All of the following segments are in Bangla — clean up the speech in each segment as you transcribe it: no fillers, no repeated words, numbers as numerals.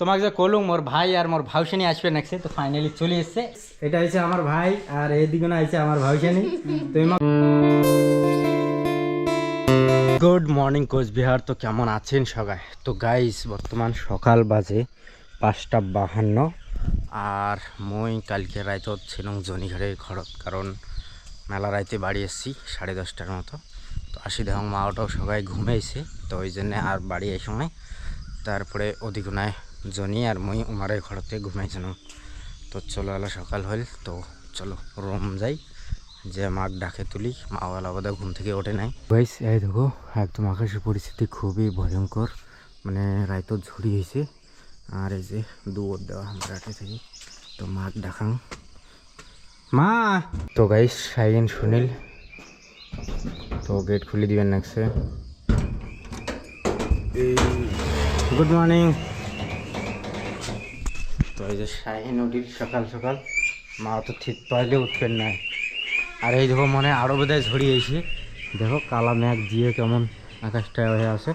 তোমাকে যে কলুম মোর ভাই আর মোর ভাউসানি আসবে নেক্সট তো ফাইনালি চলে এসেছে। এটা হচ্ছে আমার ভাই আর এইদিকে না আছে আমার ভাউসানি। তুমি গুড মর্নিং কোচবিহার। তো কেমন আছেন সবাই? তো গাইস বর্তমান সকাল বাজে 5:52 আর মই কালকে রাইতত ছিলাম জনিঘাটের ঘরত, কারণ মেলা রাইতে বাড়ি এসেছি 10:30টার মতো। তো আসি দেখুন মা ওটাও সবাই ঘুমাইছে, তো ওই জন্যে আর বাড়ি এই সময়। তারপরে ওদিকুনায় জনি আর মই উমারের ঘরতে ঘুমাইছিলাম। তো চলো এলা সকাল হইল, তো চলো রুম যাই, যে মাক ডাকে তুলি। মাওয়ালা বোধহয় ঘুম থেকে ওঠে নাই। গাইস এই দেখো একদম আকাশের পরিস্থিতি খুবই ভয়ঙ্কর, মানে রাইতো ঝড়ি হয়েছে। আর এই যে দুয়ার দেওয়া আমরা আটে থাকি, তো মাক ডাকাং মা। তো গাইস সাইন সুনীল তো গেট খুলে দিবেন নেক্সটে। Good morning. তো এই যে শাহিন উঠিল সকাল সকাল, মা তো ঠিক পাইলে উঠবেন না। আর এই দেখো মনে আরও বোধহয় ঝড়িয়েছে, দেখো কালা মেঘ দিয়ে কেমন আকাশটা হয়ে আছে।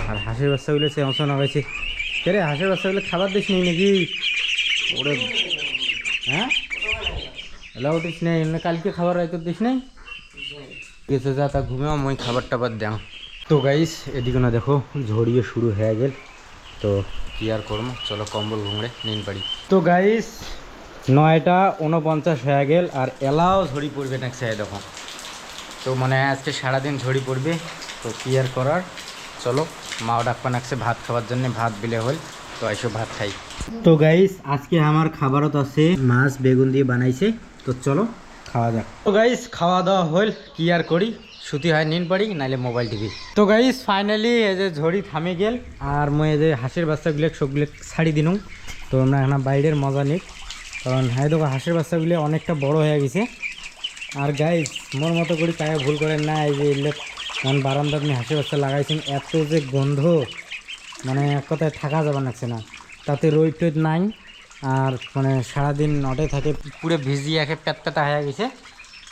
আর হাঁসের বাচ্চাগুলো সে অংশ না হয়েছে। কে রে হাঁসের বাচ্চাগুলো খাবার দিস নি নাকি? ওরে হ্যাঁ এলা উঠিস নাই, এমনি কালকে খাবার হয়তো দিস নাই গেছে, যা তা ঘুমেও মই খাবার টাবার দেও। তো গাইস এদিকে না দেখো ঝড়িয়ে শুরু হয়ে গেল, তো কি আর করবো, চলো কম্বল ঘুমড়ে নিন পারি। তো গাইস 9:49 হয়ে গেল আর এলাও ঝড়ি পড়বে নেক্সট দেখো। তো মনে হয় আজকে সারাদিন ঝড়ি পড়বে, তো কি আর করার। চলো মাও ডাকপা নাকছে ভাত খাওয়ার জন্য, ভাত বিলে হল, তো এসব ভাত খাই। তো গাইস আজকে আমার খাবারত আছে মাছ বেগুন দিয়ে বানাইছে, তো চলো খাওয়া যাক। তো গাইস খাওয়া দাওয়া হল, কি আর করি, শুতি হয় নিন পারি নাইলে মোবাইল টিভি। তো গাইস ফাইনালি এই যে ঝড়ি থামে গেল আর মই এই যে হাঁসের বাচ্চাগুলো সবগুলো ছাড়ি দিনুম। তো আমরা এখন বাইরের মজা নিই, কারণ হ্যাঁ দেখো হাঁসের বাচ্চাগুলো অনেকটা বড় হয়ে গেছে। আর গাইস মোর মতো করি তাই ভুল করেন না, এই যে এলে এখন বারান্দার নিয়ে হাঁসের বাচ্চা লাগাইছেন, এত যে গন্ধ, মানে এক কথায় থাকা যাবে নাকছে না। তাতে রোদ টোদ নাই, আর মানে সারাদিন নটে থাকে পুরো ভিজিয়ে একে পেতা হয়ে গেছে,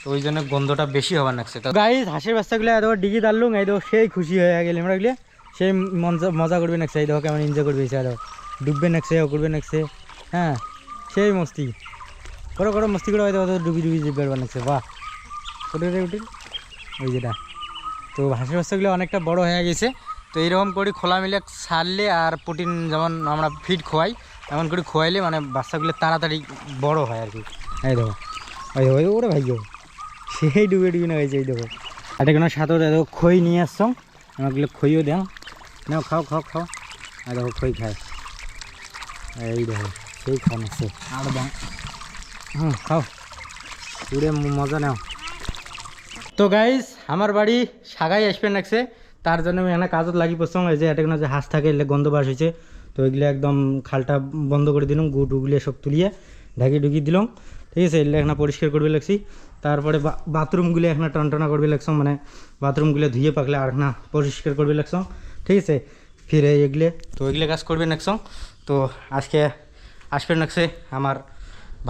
তো ওই জন্য গন্ধটা বেশি হবার লাগছে। তো গাইস হাঁসের বাচ্চাগুলো এত ডিগি দাঁড়লুম, এই দেখো সেই খুশি হয়ে গেল আমরা গেলে, সেই মজা করবে নাকছে। এই দেখো কেমন এনজয় করবে, দেখো ডুববে নাকছে ও করবে নাকছে, হ্যাঁ সেই মস্তি করো করো মস্তি করে, হয়তো ডুবি ডুবি বেরোবার নাকছে। বাহ উঠে উঠিল ওই যেটা। তো হাঁসের বাচ্চাগুলো অনেকটা বড় হয়ে গেছে, তো এইরকম করে খোলা মিলে ছাড়লে আর প্রোটিন যেমন আমরা ফিড খোয়াই এমন করে খোয়াইলে মানে বাচ্চাগুলো তাড়াতাড়ি বড় হয় আর কি। এই দেখো ওই ওই ওরে ভাই সেই ডুবে ডুবে না হয়েছে। এই দেখো একটা কোনো সাথে দেখো খই নিয়ে আসছো, আমাগুলো খইও দেও, নাও খাও খাও খাও। আর দেখো খই খায়, এই দেখো সেই খাওয়াচ্ছে আর দাও, খাও পুরে মজা নাও। তো গাইস আমার বাড়ি সাগাই আসবে নাকছে, তার জন্য আমি এখানে কাজত লাগি পড়ছিলাম। এই যে এটা কোনো যে হাঁস থাকে এলে গন্ধ বাস হয়েছে, তো ওইগুলো একদম খালটা বন্ধ করে দিলাম, গু টুগুলো সব তুলিয়ে ঢাকি ঢুকি দিলাম, ঠিক আছে। এগুলো এখানে পরিষ্কার করবে লাগছি। তারপরে বাথরুমগুলো এখানে টনটনা করবে লাগছাম, মানে বাথরুমগুলো ধুয়ে পাকলে আর না পরিষ্কার করবে লাগছাম, ঠিক আছে। ফিরে এগুলো তো ওইগুলো কাজ করবে নাকছাম। তো আজকে আসবে নাকছে আমার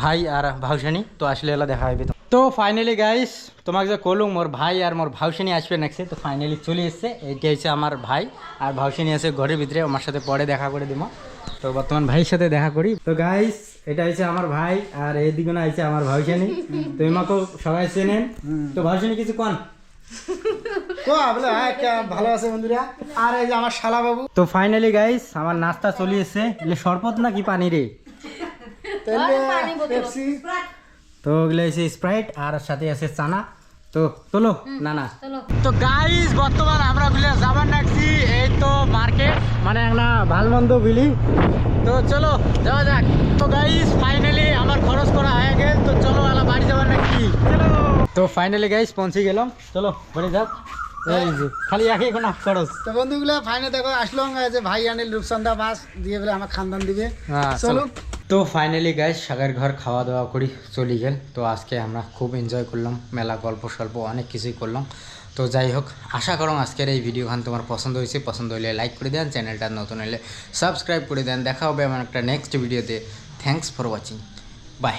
ভাই আর ভাউসানি, তো আসলে এলা দেখা হবে। তো ফাইনালি গাইস তোমাকে যে কলুম মোর ভাই আর মোর ভাউসানি আসবে নাকছে, তো ফাইনালি চলে এসছে। এইটা হচ্ছে আমার ভাই আর ভাউসানি আছে ঘরের ভিতরে, আমার সাথে পরে দেখা করে দিব। তো বর্তমান ভাইয়ের সাথে দেখা করি। তো গাইস এটা হচ্ছে আমার ভাই আর এইদিকে না হচ্ছে আমার ভাউসানি, তো এমাকেও সবাই চেনেন। তো ভাউসানি কিছু কোন ভালো আছে বন্ধুরা, আর এই যে আমার শালা বাবু। তো ফাইনালি গাইস আমার নাস্তা চলে এসছে, এলে শরবত নাকি পানি রে, তো ওগুলো আছে স্প্রাইট আর সাথে আছে চানা। তো চলো না না। তো গাইস বর্তমান আমরা গুলো যাবার নাকছি এই তো মার্কেট, মানে একটা ভালমন্দ বিলি, তো চলো যাওয়া যাক। তো গাইস ফাইনালি আমার খরচ করা হয়ে গেল, তো চলো এলা বাড়ি যাবার নাকি। তো ফাইনালি গাইস পৌঁছে গেলাম, চলো বাড়ি যাক। খালি একে এখন খরচ। তো বন্ধুগুলো ফাইনালি দেখো আসলাম, যে ভাই আনিল রূপচন্দা মাছ দিয়ে বলে আমার খানদান দিবে, চলো। তো ফাইনালি গাইস সাগের ঘর খাওয়া দাওয়া করি চলে গেল। তো আজকে আমরা খুব এনজয় করলাম, মেলা গল্প স্বল্প অনেক কিছুই করলাম। তো যাই হোক আশা করো আজকের এই ভিডিওখান তোমার পছন্দ হয়েছে, পছন্দ হলে লাইক করে দেন, চ্যানেলটা নতুন হলে সাবস্ক্রাইব করে দেন। দেখা হবে আমার একটা নেক্সট ভিডিওতে। Thanks for watching, by.